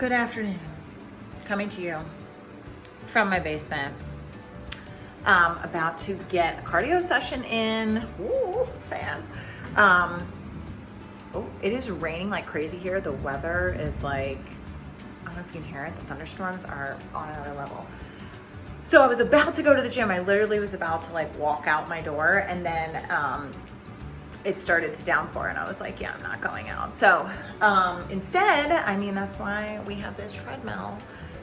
Good afternoon. Coming to you from my basement. About to get a cardio session in. Ooh, fan. It is raining like crazy here. The weather is like, I don't know if you can hear it. The thunderstorms are on another level. So I was about to go to the gym. I literally was about to like walk out my door, and then it started to downpour, and I was like, yeah, I'm not going out. So instead, I mean, that's why we have this treadmill.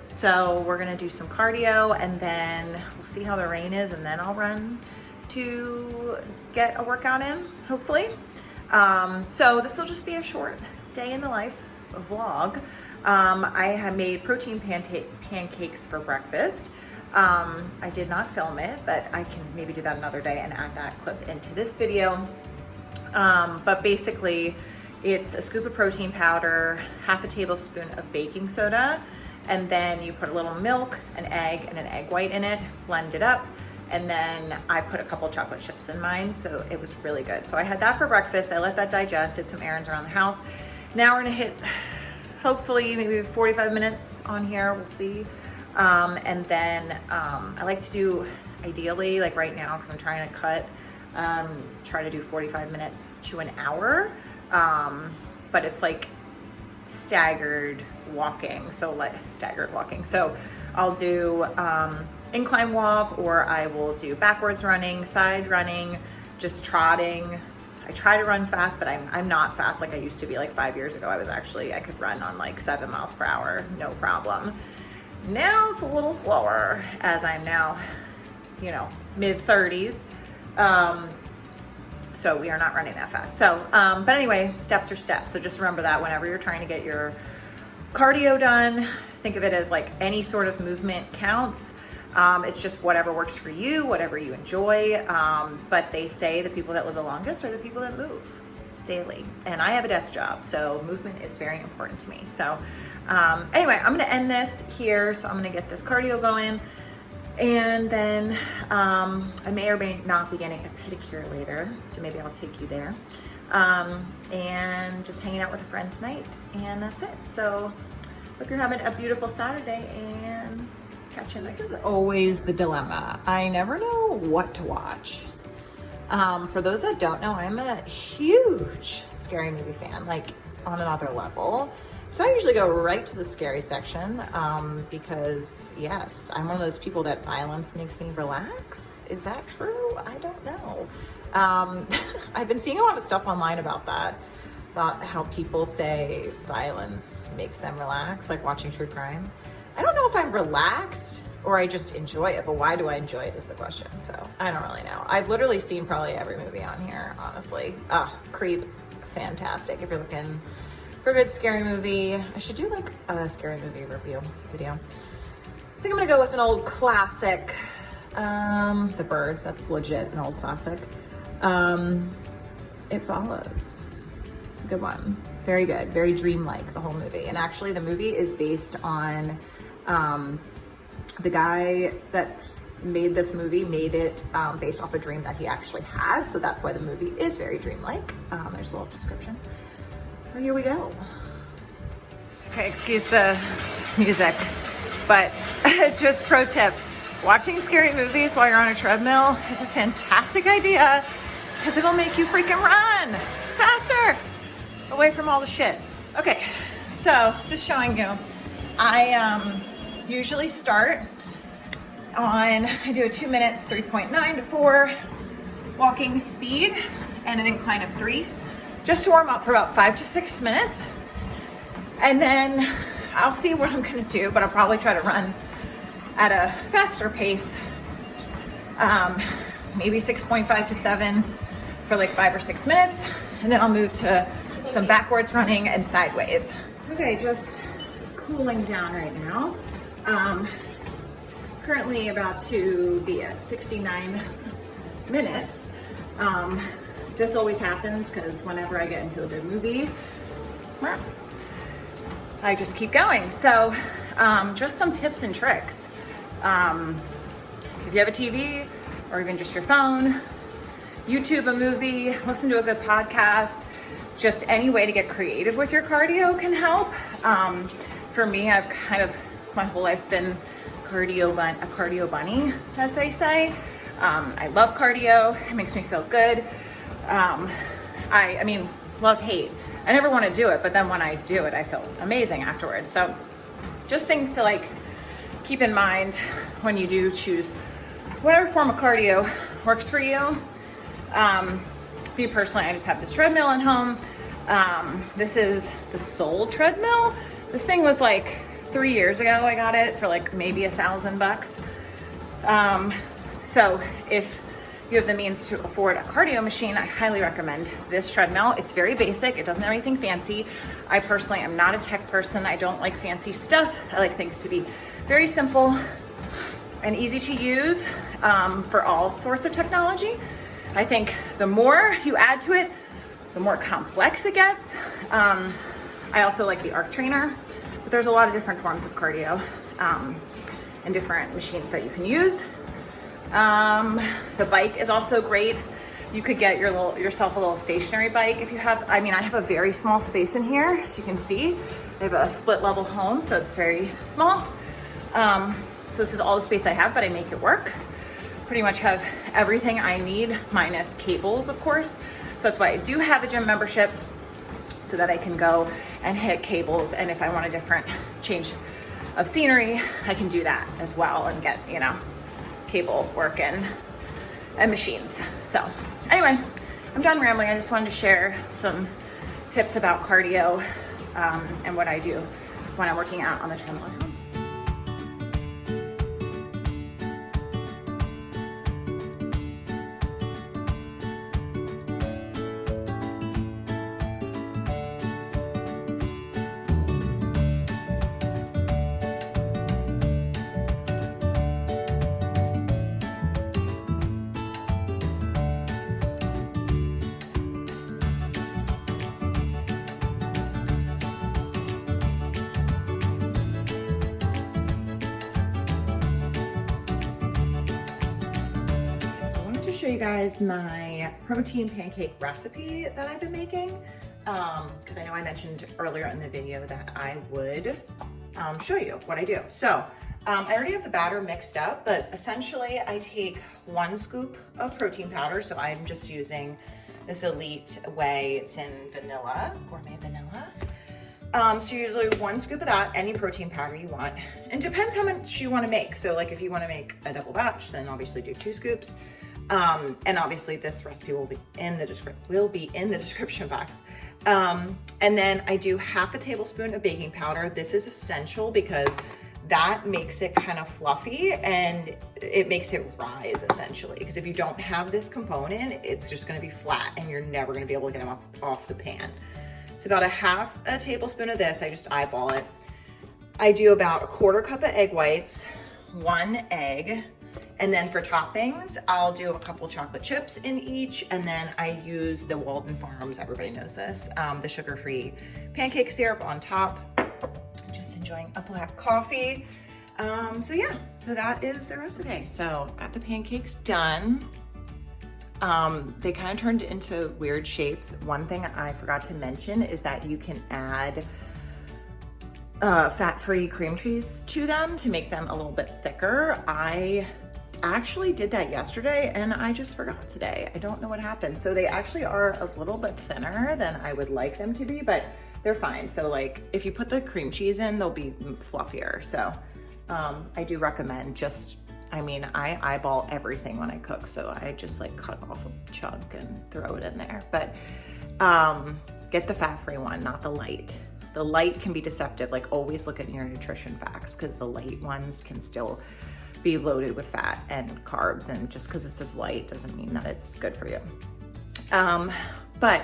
So we're gonna do some cardio, and then we'll see how the rain is, and then I'll run to get a workout in, hopefully. So this will just be a short day in the life vlog. I have made protein pancakes for breakfast. I did not film it, but I can maybe do that another day and add that clip into this video. But basically it's a scoop of protein powder, half a tablespoon of baking soda, and then you put a little milk, an egg, and an egg white in it, blend it up, and then I put a couple chocolate chips in mine, so it was really good. So I had that for breakfast. I let that digest, did some errands around the house. Now we're gonna hit, hopefully maybe 45 minutes on here, we'll see. And then I like to do, ideally, like right now, because I'm trying to cut, try to do 45 minutes to an hour, but it's like staggered walking. So I'll do incline walk, or I will do backwards running, side running, just trotting. I try to run fast, but I'm not fast like I used to be. Like 5 years ago, I could run on like 7 miles per hour, no problem. Now it's a little slower, as I'm now, mid 30s. So we are not running that fast. So, but anyway, steps are steps. So just remember that whenever you're trying to get your cardio done, think of it as like any sort of movement counts. It's just whatever works for you, whatever you enjoy. But they say the people that live the longest are the people that move daily. And I have a desk job, so movement is very important to me. So anyway, I'm gonna end this here. So I'm gonna get this cardio going. And then I may or may not be getting a pedicure later, so maybe I'll take you there. And just hanging out with a friend tonight, and that's it. So hope you're having a beautiful Saturday, and catch you next time. This is always the dilemma. I never know what to watch. For those that don't know, I'm a huge scary movie fan, like on another level. So I usually go right to the scary section because, yes, I'm one of those people that violence makes me relax. Is that true? I don't know. I've been seeing a lot of stuff online about that, about how people say violence makes them relax, like watching true crime. I don't know if I'm relaxed or I just enjoy it, but why do I enjoy it is the question. So I don't really know. I've literally seen probably every movie on here, honestly. Creep, fantastic. If you're looking for a good scary movie, I should do like a scary movie review video. I think I'm gonna go with an old classic. The Birds, that's legit an old classic. It Follows. It's a good one. Very good, very dreamlike, the whole movie. And actually the movie is based on the guy that made this movie made it based off a dream that he actually had. So that's why the movie is very dreamlike. There's a little description. Oh, here we go. Okay, excuse the music, but just pro tip, watching scary movies while you're on a treadmill is a fantastic idea because it'll make you freaking run faster away from all the shit. Okay, so just showing you, I usually start on, I do a 2 minutes, 3.9 to 4 walking speed and an incline of 3. Just to warm up for about 5 to 6 minutes. And then I'll see what I'm gonna do, but I'll probably try to run at a faster pace. Maybe 6.5 to 7 for like 5 or 6 minutes. And then I'll move to some backwards running and sideways. Okay, just cooling down right now. Currently about to be at 69 minutes. This always happens because whenever I get into a good movie, I just keep going. So just some tips and tricks. If you have a TV or even just your phone, YouTube a movie, listen to a good podcast, just any way to get creative with your cardio can help. For for me, I've kind of my whole life been a cardio bunny, as they say. I love cardio. It makes me feel good. I mean, love, hate. I never want to do it, but then when I do it, I feel amazing afterwards. So just things to like keep in mind when you do choose whatever form of cardio works for you. Me personally, I just have this treadmill at home. This is the Soul treadmill. This thing was like 3 years ago. I got it for like maybe $1,000. So if you have the means to afford a cardio machine, I highly recommend this treadmill. It's very basic. It doesn't have anything fancy. I personally am not a tech person. I don't like fancy stuff. I like things to be very simple and easy to use for all sorts of technology. I think the more you add to it, the more complex it gets. I also like the Arc Trainer, but there's a lot of different forms of cardio and different machines that you can use. The bike is also great. You could get yourself a little stationary bike if you have. I mean, I have a very small space in here, as you can see. I have a split level home, so it's very small. So this is all the space I have, but I make it work. Pretty much have everything I need, minus cables, of course. So that's why I do have a gym membership, so that I can go and hit cables. And if I want a different change of scenery, I can do that as well and get, you know, cable work and machines. So anyway, I'm done rambling. I just wanted to share some tips about cardio and what I do when I'm working out on the treadmill at home. Show you guys my protein pancake recipe that I've been making, because I know I mentioned earlier in the video that I would show you what I do. So I already have the batter mixed up, but essentially I take 1 scoop of protein powder. So I'm just using this Elite Whey. It's in vanilla, gourmet vanilla. So usually 1 scoop of that, any protein powder you want. And depends how much you want to make. So like if you want to make a double batch, then obviously do 2 scoops. And obviously this recipe will be in the description box. And then I do 1/2 tablespoon of baking powder. This is essential because that makes it kind of fluffy and it makes it rise essentially. Because if you don't have this component, it's just going to be flat and you're never going to be able to get them off the pan. So about 1/2 tablespoon of this, I just eyeball it. I do about 1/4 cup of egg whites, 1 egg. And then for toppings, I'll do a couple chocolate chips in each. And then I use the Walden Farms, everybody knows this, the sugar-free pancake syrup on top. Just enjoying a black coffee. So yeah, so that is the recipe. Okay, so got the pancakes done. They kind of turned into weird shapes. One thing I forgot to mention is that you can add fat-free cream cheese to them to make them a little bit thicker. I actually did that yesterday and I just forgot today. I don't know what happened. So they actually are a little bit thinner than I would like them to be, but they're fine. So like if you put the cream cheese in, they'll be fluffier. So I do recommend just, I mean, I eyeball everything when I cook. So I just like cut off a chunk and throw it in there. But get the fat-free one, not the light. The light can be deceptive. Like always look at your nutrition facts because the light ones can still be loaded with fat and carbs, and just because it says light doesn't mean that it's good for you. But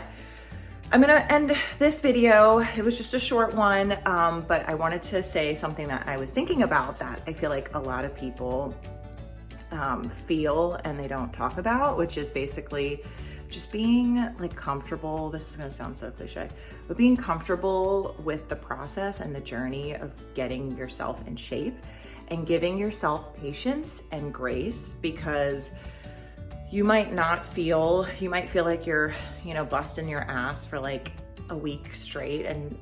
I'm gonna end this video. It was just a short one, but I wanted to say something that I was thinking about that I feel like a lot of people feel and they don't talk about, which is basically just being like comfortable. This is gonna sound so cliche, but being comfortable with the process and the journey of getting yourself in shape and giving yourself patience and grace, because you might feel like you're, you know, busting your ass for like a week straight and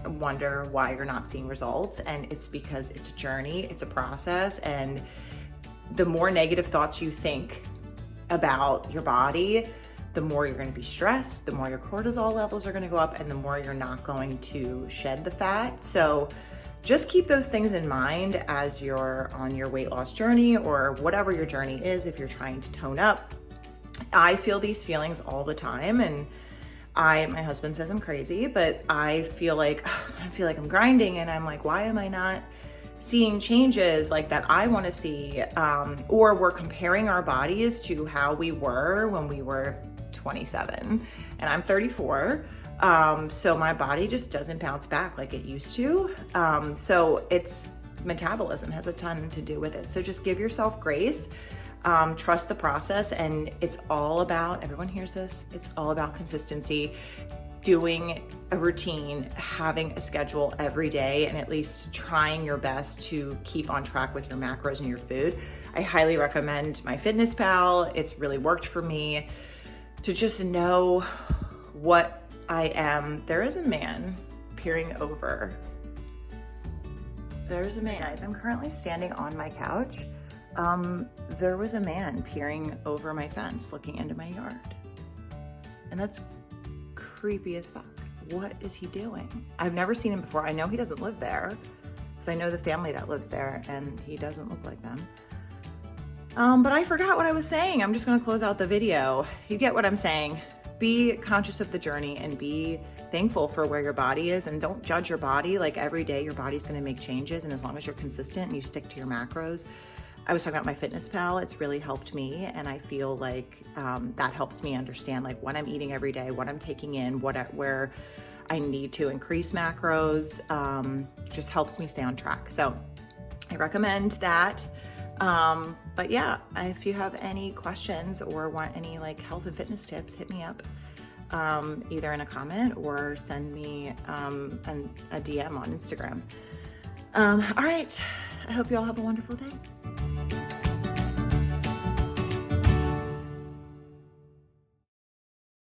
wonder why you're not seeing results. And it's because it's a journey, it's a process. And the more negative thoughts you think about your body, the more you're going to be stressed, the more your cortisol levels are going to go up, and the more you're not going to shed the fat. So just keep those things in mind as you're on your weight loss journey, or whatever your journey is. If you're trying to tone up, I feel these feelings all the time, and my husband says I'm crazy, but I feel like I'm grinding, and I'm like, why am I not seeing changes like that I want to see? Or we're comparing our bodies to how we were when we were 27, and I'm 34. So my body just doesn't bounce back like it used to. So it's metabolism has a ton to do with it. So just give yourself grace, trust the process, and it's all about, everyone hears this, it's all about consistency, doing a routine, having a schedule every day, and at least trying your best to keep on track with your macros and your food. I highly recommend MyFitnessPal. It's really worked for me to just know what I am. There is a man peering over. There's a man. Guys, I'm currently standing on my couch. There was a man peering over my fence, looking into my yard. And that's creepy as fuck. What is he doing? I've never seen him before. I know he doesn't live there, because I know the family that lives there, and he doesn't look like them. But I forgot what I was saying. I'm just gonna close out the video. You get what I'm saying. Be conscious of the journey and be thankful for where your body is, and don't judge your body. Like, every day your body's gonna make changes, and as long as you're consistent and you stick to your macros. I was talking about MyFitnessPal. It's really helped me, and I feel like that helps me understand like what I'm eating every day, what I'm taking in, where I need to increase macros. Just helps me stay on track. So I recommend that. But yeah, if you have any questions or want any like health and fitness tips, hit me up, either in a comment or send me a DM on Instagram. All right, I hope you all have a wonderful day.